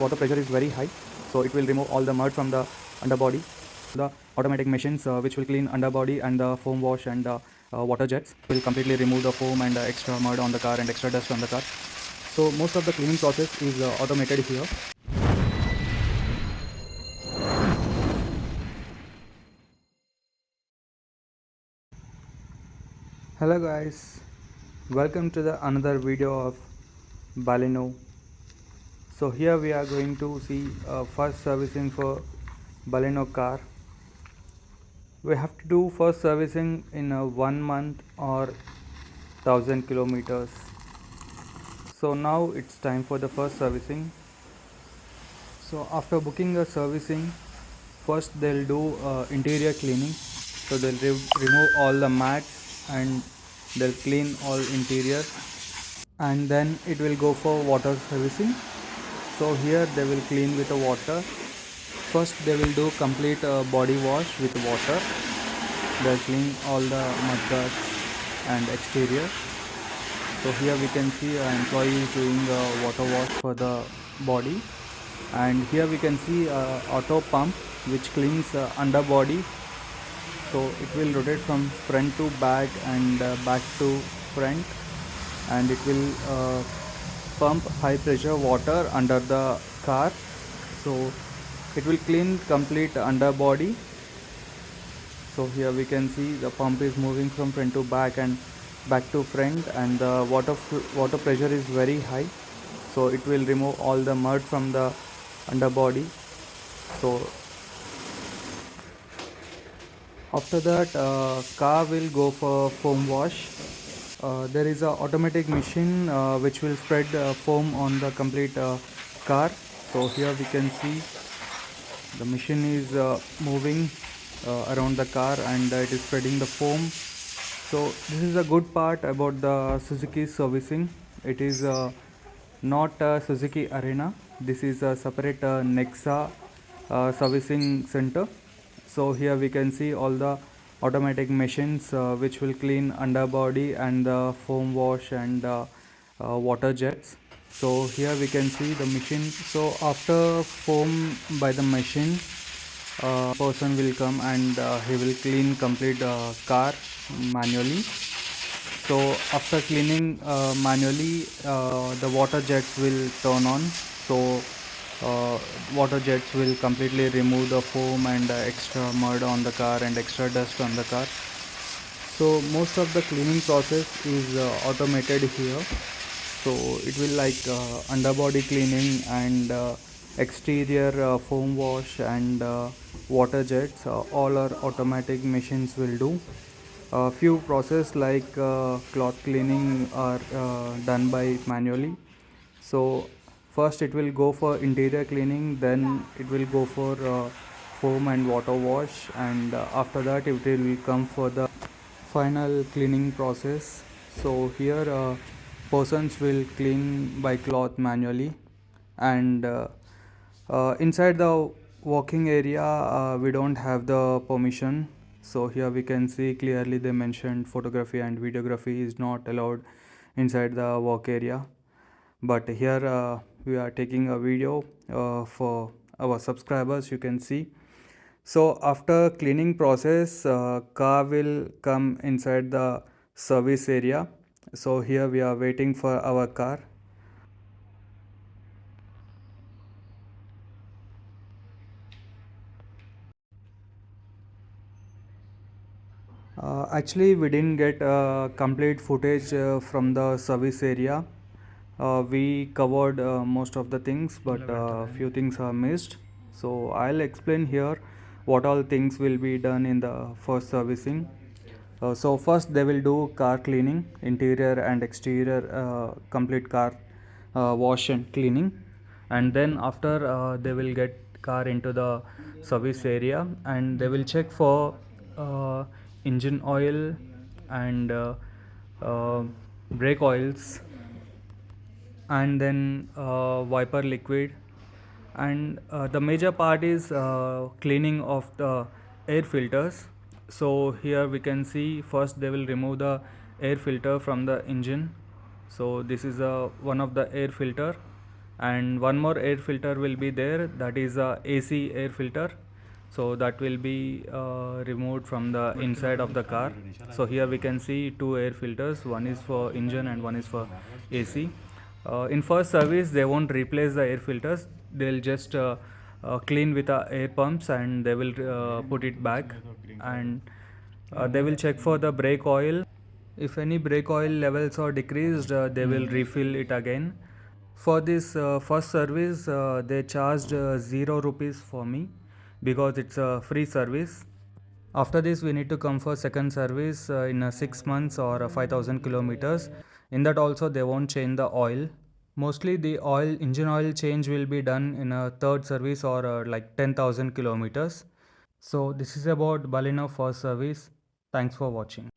water pressure is very high, so it will remove all the mud from the underbody. The automatic machines which will clean underbody and the foam wash and water jets will completely remove the foam and extra mud on the car and extra dust on the car. So most of the cleaning process is automated here. Hello guys, welcome to the another video of Baleno. So here we are going to see first servicing for Baleno car. We have to do first servicing in a 1 month or 1000 kilometers. So now it's time for the first servicing. So after booking a servicing, first they'll do interior cleaning. So they'll remove all the mats and they'll clean all interior, and then it will go for water servicing. So here they will clean with the water. First they will do complete body wash with water. They'll clean all the mudguards and exterior. So here we can see an employee is doing a water wash for the body, and here we can see auto pump which cleans underbody. So it will rotate from front to back and back to front, and it will pump high pressure water under the car. So it will clean complete underbody. So here we can see the pump is moving from front to back and back to front, and the water pressure is very high, so it will remove all the mud from the underbody. So after that car will go for foam wash. There is a automatic machine which will spread foam on the complete car. So here we can see the machine is moving around the car, and it is spreading the foam. So this is a good part about the Suzuki servicing. It is not a Suzuki Arena. This is a separate Nexa servicing center. So here we can see all the automatic machines which will clean underbody and the foam wash and water jets. So here we can see the machine. So after foam by the machine, person will come and he will clean complete car manually. So after cleaning manually, the water jets will turn on. So water jets will completely remove the foam and extra mud on the car and extra dust on the car. So most of the cleaning process is automated here. So it will like underbody cleaning and exterior foam wash and water jets, all our automatic machines will do. Few process like cloth cleaning are done by manually. So first it will go for interior cleaning, then it will go for foam and water wash, and after that it will come for the final cleaning process. So here persons will clean by cloth manually, and inside the walking area we don't have the permission. So here we can see clearly they mentioned photography and videography is not allowed inside the walk area, but here we are taking a video for our subscribers, you can see. So after cleaning process, car will come inside the service area. So here we are waiting for our car. Actually, we didn't get complete footage from the service area. We covered most of the things, but few things are missed. So I'll explain here what all things will be done in the first servicing. So first they will do car cleaning, interior and exterior, complete car wash and cleaning, and then after they will get car into the service area, and they will check for engine oil and uh, brake oils, and then wiper liquid, and the major part is cleaning of the air filters. So here we can see first they will remove the air filter from the engine. So this is one of the air filter, and one more air filter will be there, that is a AC air filter. So that will be removed from the inside of the car. So here we can see two air filters, one is for engine and one is for AC. In first service they won't replace the air filters, they'll just clean with the air pumps and they will put it back, and they will check for the brake oil. If any brake oil levels are decreased, they will refill it again. For this first service, they charged 0 rupees for me because it's a free service. After this, we need to come for second service in 6 months or 5,000 kilometers. In that also, they won't change the oil. Mostly, the engine oil change will be done in a third service or like 10,000 kilometers. So this is about Baleno first service. Thanks for watching.